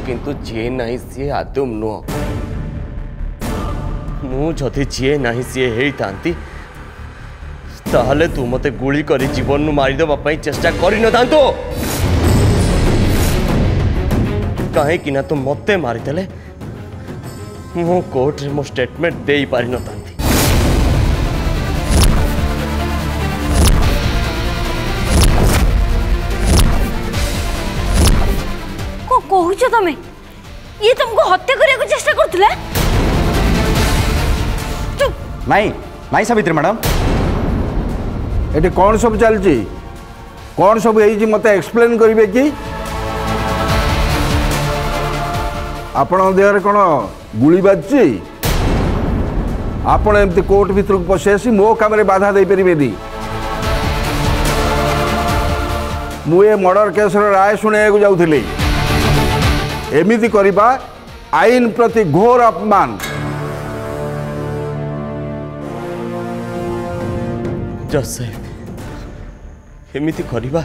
किंतु जी नहीं सी आदम नुह मुझे जी नहीं सी होती ताहले तू मते गुली करी जीवन मारिदेवाई चेष्टा कर कहीं तू मते मारिदेले मो कोर्ट रे मो स्टेटमेंट दे पारि न तांती। को कहूछ तमे ये तुमको हत्या करने को चेष्टा करथले? नहीं नहीं सावित्री मैडम ये कौन सब चलची कौन सब है मत एक्सप्लेन करेंगे कि आपण देहरे कौन गुली बाजी आपण एमती कोर्ट भीतर पशि आसी मो काम बाधा दे पारे मुझे मर्डर केस राय शुणा जाऊली एमती करवा आईन प्रति घोर अपमान। जज साहेब एमती करवा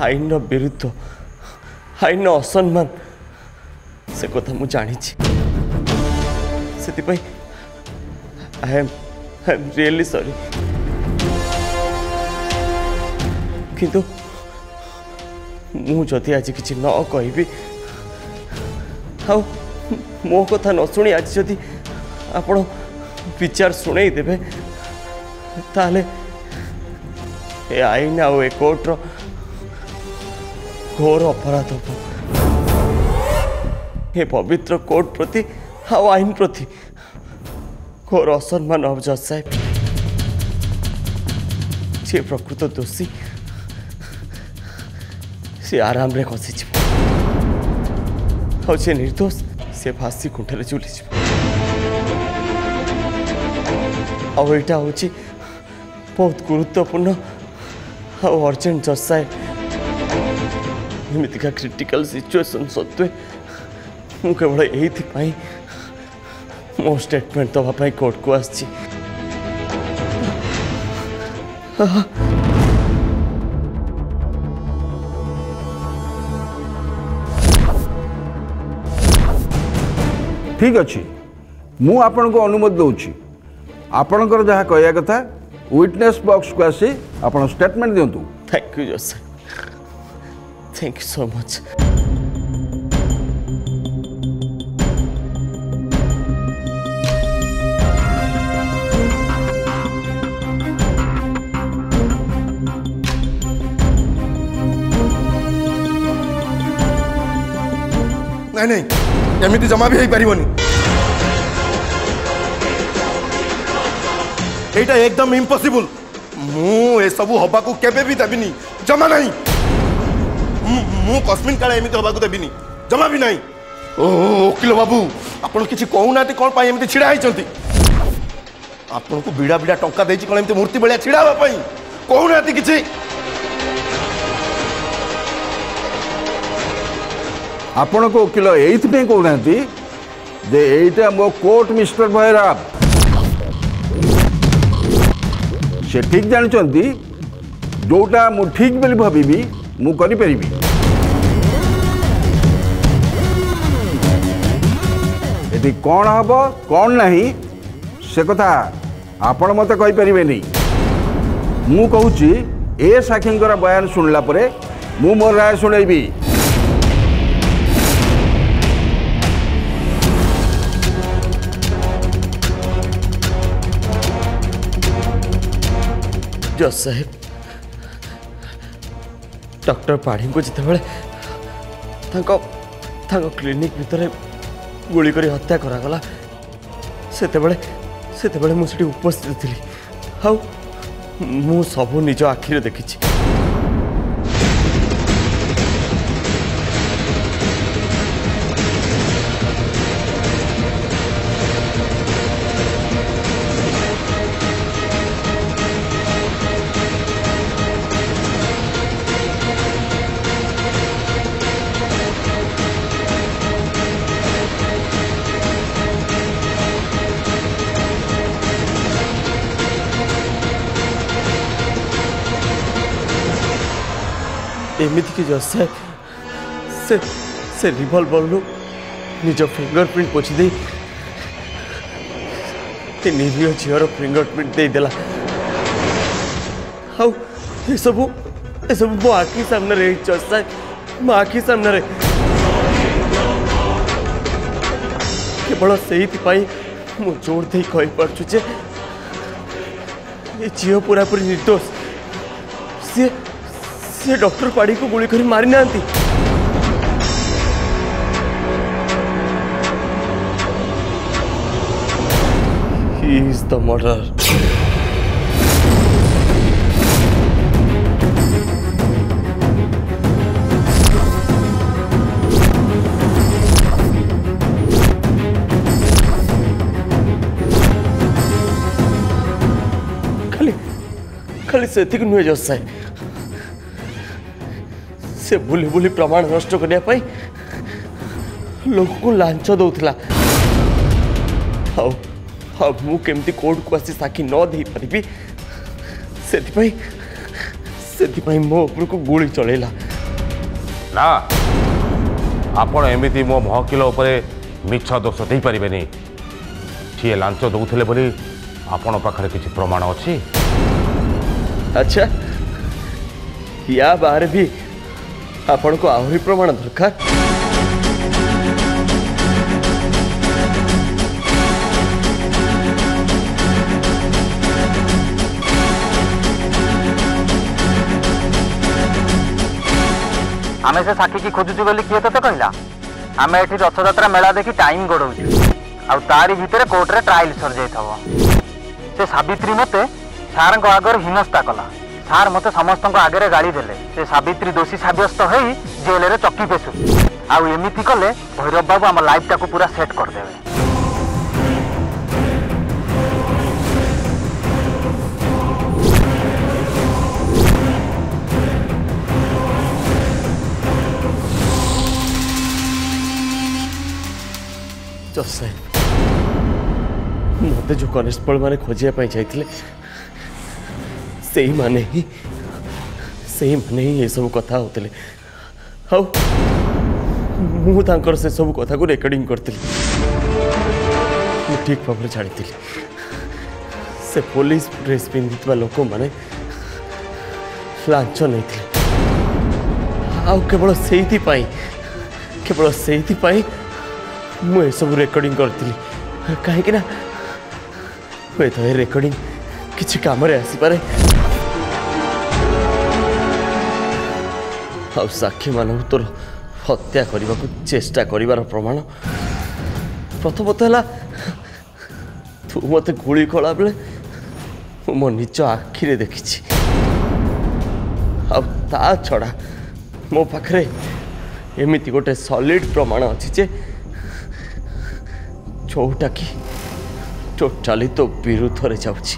आईन विरुद्ध आईन असम्मान से कथा मु जानी से आई एम रियली सॉरी किंतु मु जदि आज किसी न कहि मो कथा न शुणी आज जदि आपण विचार शुणई देबे ताले ए आईन आ कोर्टर घोर अपराध हो ये पवित्र कोर्ट प्रति आउ आईन प्रति घोर असम्मान हम जज साहेब सी प्रकृत दोषी सी आराम रे खसी और सी निर्दोष से फांसी खुंटे झुली आईटा हूँ बहुत गुरुत्वपूर्ण और अर्जेंट जज साहेब एमतीका क्रिटिकल सिचुएशन सत्वे मु केवल यही मो स्टेटमेंट दवाई कोर्ट को आसी। ठीक अच्छे मु आपण को अनुमति दूची आपणकर जहाँ कहया कथा विटनेस बॉक्स को आसी आपण स्टेटमेंट दिंतु। थैंक यू जज sir thank you so much. नहीं नहीं एमती जमा भी हो पारिबनी एटा एकदम इम्पॉसिबल मु सबू हवा को केबे भी देबिनी जमा नहीं मु कस्मिन काले एमती हवा को देबिनी जमा भी नहीं। ओ वकील बाबू आपण किछि कहूना कौन पाई एमती छिड़ा होइचंती आपण को बिड़ा बिड़ा टंका देछि कौन एमती मूर्ति बलिया छिड़ा हवा पाई कहूना किछि आपण को वकील ये कहना जे एटा मो कोर्ट मिस्टर भैरव से ठीक जानते जोटा मु ठीक बोली भावी मु करि परिबी। यदि कौन हम कौन नहीं से कथा आपण मत कहि परिबे नहीं मु कहूची ए साक्षींकर बयान सुनला परे मु मोर राय सुनैबी। जज साहेब डॉक्टर पाढ़ी को जिते क्लिनिक भितर गुली कर हत्या करागला सेतेबेले मुझे उपस्थित थी आउ मु सब निज आखिरे देखी। एमती कि जज साहेब से से रिवॉल्वर निज फिंगरप्रिंट पोछि दे निरीह झीवर फिंगरप्रिंट दे देला आउ ये सब मो आखि सामने रे चसा मो आखि सामने रे केवल से मु जोर दे कहि पारछु जे ये झील पूरा पूरी निर्दोष सी डॉक्टर पाड़ी को गुली करी मारी नांती He is the murderer. खाली से नुहे जस से बुली बुली प्रमाण नष्ट करने लोक को लांच दौला हाँ मु केमती कोर्ट को आसी साक्षी न दे पारि से मो उपर को गोली चलेला ना आपण एमिति मो महकिल उपरे मिछ दोष दे पारिबेनी सी लांच दौले बोली आपण पाखरे किछि प्रमाण अछि अच्छा या बाहर भी आपण को आहरी प्रमाण दरकार आमे से साक्षी की खोजुचु बोली किए तो कहला आमे एठी रथयात्रा मेला देखी टाइम गड़ौଛୁ आ तारी भितर कोर्ट रे ट्रायल सर जाइथबो से सावित्री मते सार को आगर हिनस्ता कला सार मते समस्त आगे गाड़ी देले से सावित्री दोषी साब्यस्त होई जेल रे चक्की पेसु आउ एमिति कले भैरव बाबू हम लाइफ टाको पूरा सेट कर देबे मत जो कनेस्टेबल माने खोजिया जाइथिले से माने ही ये सब कथा होते मुझे से सब कथा को रेकर्डिंग करती ठीक भाव छाड़ी से पुलिस ड्रेस पिंधि लोक मैंने लांच नहीं केवल से मुझे सब रेकर्डिंग करी कहीं हुए तो रेकर्डिंग किसी काम आसीपे आ साक्षी मान तोर हत्या करने को चेष्टा कर प्रमाण प्रथमत है तू मत गुली कला बेले मो निज आखिरे देखी आ छड़ा मो पाखरे एमती गोटे सॉलिड प्रमाण अच्छी जे जोटा कि टोटाली तो विरुद्ध रे जाउछि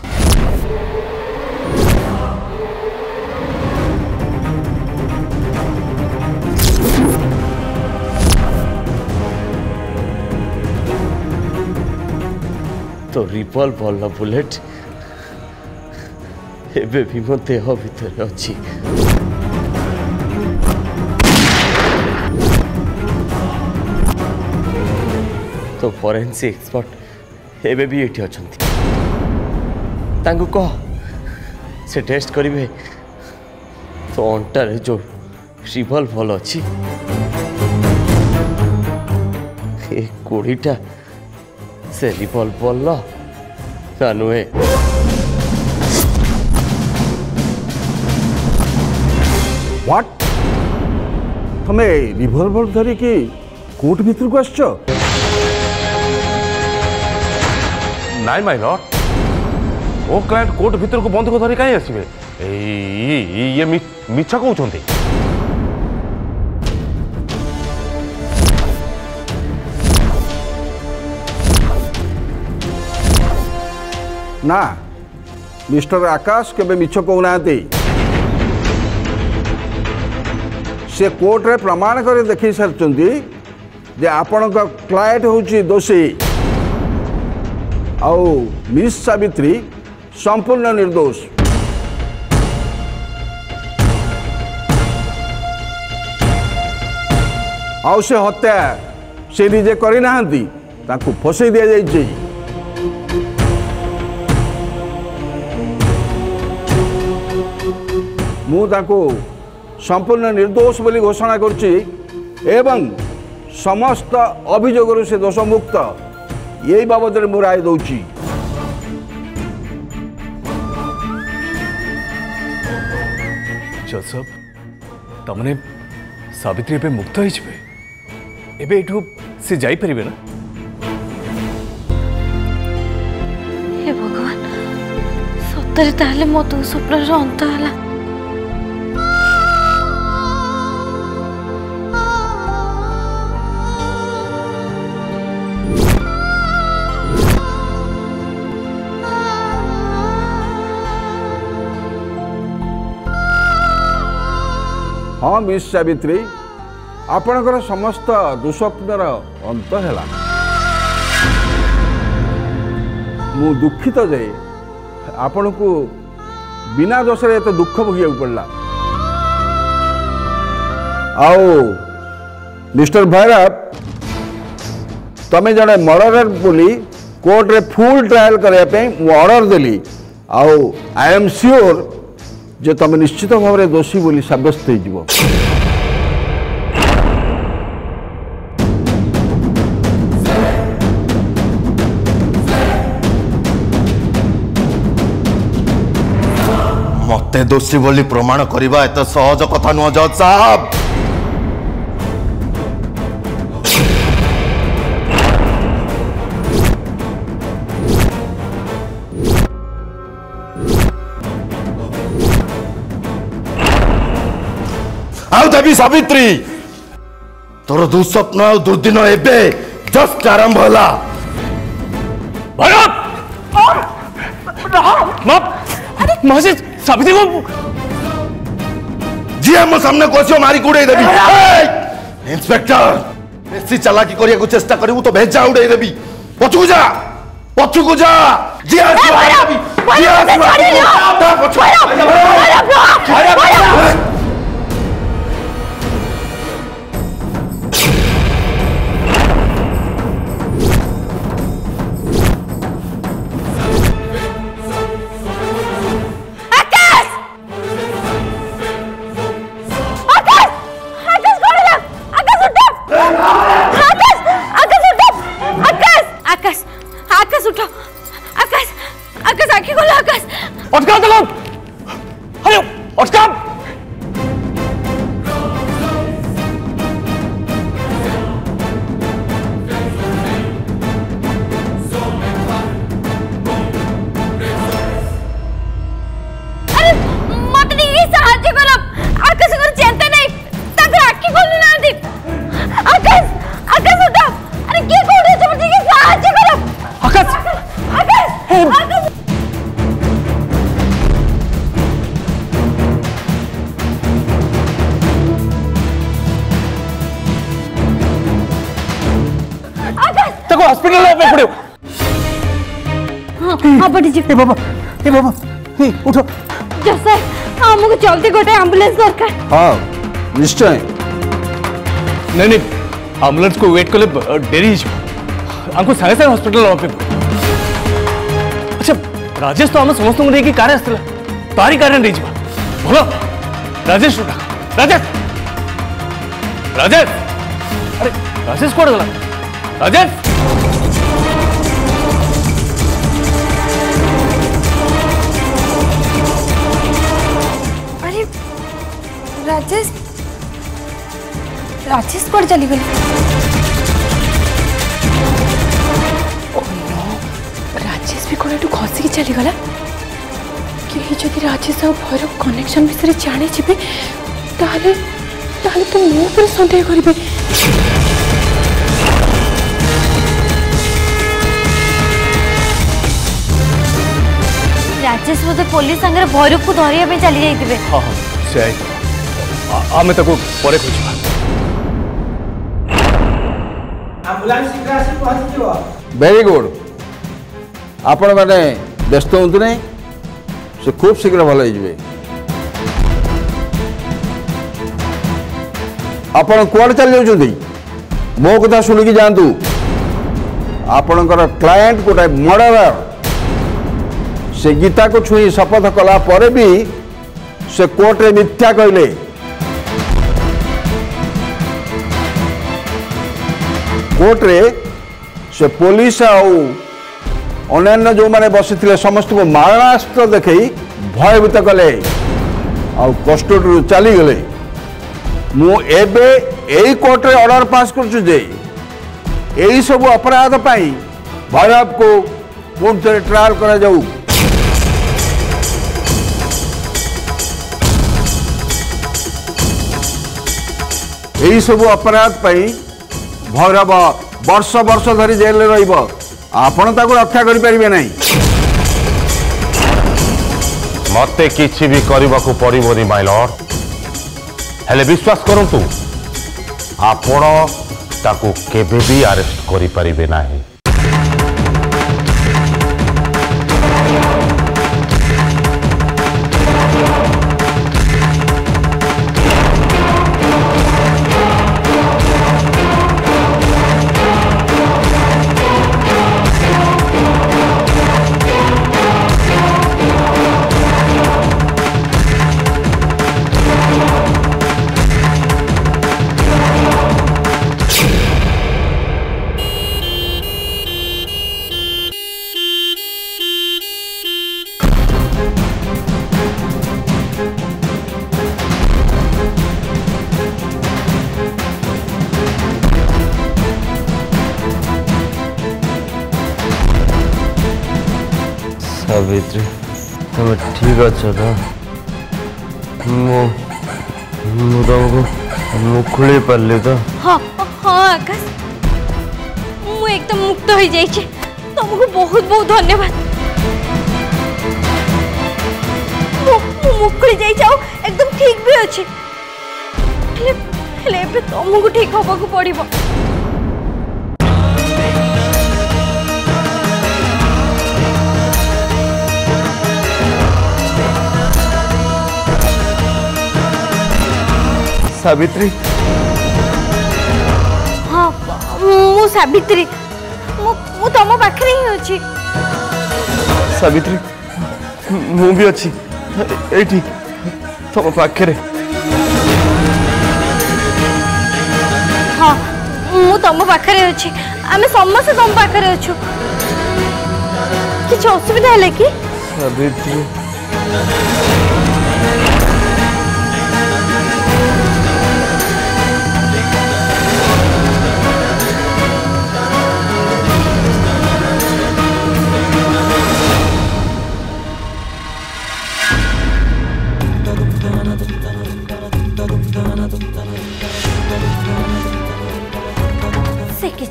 तो रिवॉल्वर बुलेट एबे भी मो देह भितर अछि तो फोरेंसिक एक्सपर्ट एबे भी एठी अछंती तांको कह से टेस्ट करिवे तो अंटार जो रिवॉल्वर अछि ए कोड़ीटा से रिवॉल्वर ना नुहे व्हाट तमे रिवॉल्वर धरी कि कोर्ट भीतर को आछो नाइन माइनर वो क्लाइंट कोर्ट भीतर को बंद को धरी कहीं आसवे ये मिछ कहते ना मिस्टर आकाश केबे मिछ कहना से कोर्ट रे प्रमाण कर देखी सारी जे आपण क्लाइंट होची दोषी आउ मिस सावित्री संपूर्ण निर्दोष आउ से हत्या से निजे करना फसई दि जाइए। मुझे संपूर्ण निर्दोष बोली घोषणा करुच्ची एवं समस्त अभियोग से दोष मुक्त यही बाबद मु राय दूची। जज साहब तमने सावित्री पे मुक्त हो एबे एठू से जाई परिबे ना? हे भगवान सତରେ ताले मो तो स्वप्नर अंत हला। हाँ मिस सावित्री आपणकर समस्त दुस्वप्नर अंत है। मु दुखित जे आपण को बिना दोष एत दुख भोगिया पड़ला। आओ मिस्टर भैरव तमें जड़े मर्डर बोली कोर्ट रे फुल ट्रायल करने ऑर्डर देली। आओ आई एम श्योर जे तमें निश्चित भाव में दोषी बोली सब्यस्त हो। मते दोषी बोली प्रमाण करवा एत सहज कथा नुह जज साहब। आउ देवी सावित्री तोर दुस्वप्न और दुर्दिन एबे जस्ट आरंभ होला। महाशय सावित्री को जी हम सामने कोशियो मारी उड़े देवी। इंस्पेक्टर बेसी चालाकी करिया को चेष्टा करिवु तो भेजा उड़े देवी। पछुको जा जी हॉस्पिटल में पड़े। हाँ बड़ी जी। ए बाबा उठो। जैसे हमको जल्दी गोटे एम्बुलेंस दरकार। हाँ निश्चय। नहीं एम्बुलेंस को वेट कले डेरी हमको सागे सागे हॉस्पिटल नवा पे। अच्छा राजेश तो हम समस्त को लेके कार आसला तारी कार नहीं जीवा बोलो राजेश अरे राजेश कोड गला राजेश राजेश कोड चली गली। राजेश भी कोड खसी की चली गला कि जदि राजेश और भैरव कनेक्शन विषय जानी जी ताले तो मो पर सन्देह करेंगे। राजेश बोधे पुलिस संगे भैरव को धरिया चली जाइए। हाँ से आम तक पर खोजा। वेरी गुड आपण मैंने व्यस्त हूँ नहीं से खूब शीघ्र भल हो। आपण कुआड़ चल जाऊँ मो कथा शुणिकी जातु आपणकर क्लाएंट गोटे मर्डरर से गीता को छुई शपथ कला पर भी से कोर्ट रे मिथ्या कहले कोर्ट रे से पुलिस अन्य जो मैंने बसी समस्त को मारणास्त्र देखई भयभीत कले आ कस्टडी चली गले मु एबे एई कोर्ट रे ऑर्डर पास करछु जे एई सब अपराध पाई भैरव को पुणी थे ट्रायल करा जाऊ एई सब अपराध पाई भैरव वर्ष वर्ष धरी जेल रे रहिबो आपण ताको रक्षा करि परिबे नहीं मते किछि भी करबाकू पड़िबोनी माय लॉर्ड हेले विश्वास करंतु आपण ताको केबे भी अरेस्ट करि परिबे नाही सावित्री तुम ठीक अच्छे ना तुमको मुखुली पार्ली तो हाँ हाँ आकाश मु एकदम मुक्त हो जाइए तुमको बहुत बहुत धन्यवाद मुखुली जाई जाओ एकदम ठीक भी अच्छे तुमको ठीक हवा को पड़ो सावित्री हाँ मु सावित्री मु तुम पाखे ही अच्छी सावित्री मु भी अच्छी एठी तुम पाखे हाँ मु तुम पाखे अच्छी आमे समस्त तुम पाखे अच्छु किछ असुविधा है कि सावित्री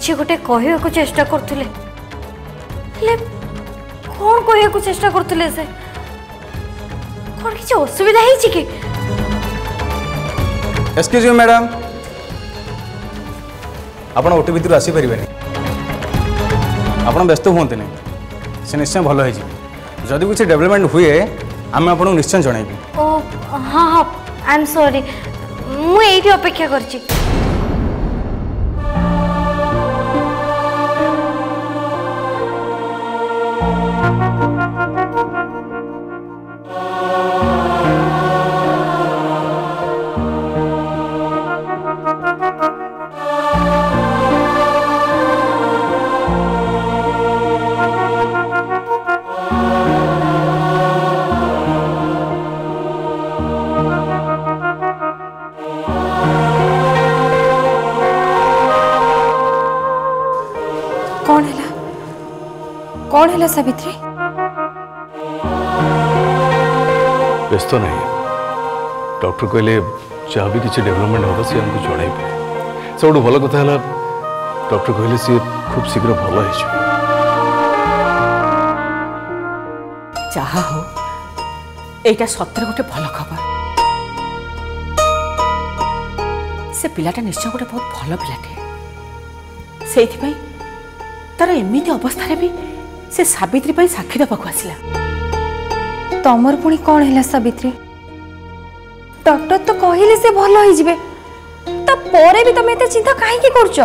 किसी गोटे कहवा को चेष्टा करथुले कौन कहवा को चेष्टा करथुले से कौन किसी असुविधा है कि एक्सक्यूज मी मैडम आपण ओटी भितर आसी परिबे आपण व्यस्त होते नहीं से निश्चय भल हो जदि कुछ डेवलपमेंट हुए आम आपको निश्चय जनइबू ओ हाँ हाँ आई एम सॉरी मु एठी अपेक्षा करची कौन है सावित्री व्यस्त नहीं डॉक्टर कहले जहाँ भी किसी डेवलपमेंट हम सी हमको जन सब भल कथा है डॉक्टर कहले सी खूब शीघ्र भल हो जहा हो एटा सतर गोटे भल खबर से पिलाटा निश्चय गोटे बहुत भल पिलाटे से तार एमती अवस्था भी से सावित्री पर साक्षी देवा आसला तमर पुणी कौन है सावित्री डॉक्टर तो कहले से भल हो तापर भी तुम एते चिंता कहीं करछ?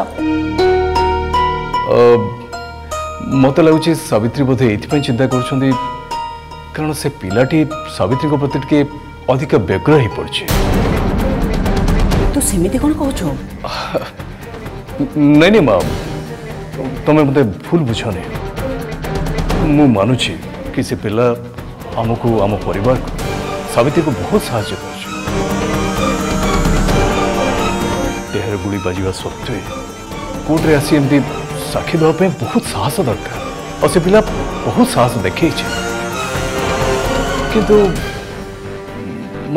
मत लगुच सावित्री बोधे ये चिंता कर कारण से पिलाटी सावित्री प्रति टे अधिक व्यग्र हो पड़े। तू सेमिति कौन कहछ? नहीं नहीं माँ तुम्हें मत भूल बुझनी मु मानुची कि से पिला आमको आम परिवार को सावित्री को बहुत साहाय्य कर देहर गुड़ी बाजिवा सत्वे कोर्टे आसी एमती साक्षी देवाई बहुत साहस दरकार और से पिला बहुत साहस देखी किंतु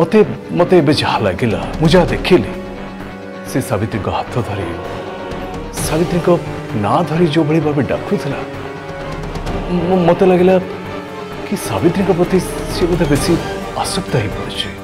मते मते जहाँ लगिला मुझे देखिली से सावित्री को हाथ धरी सावित्री को ना धरी जो भाई भाव डाकुला मत लगे कि सावित्री प्रति सी बोधे बेसी आसक्त हो पड़े।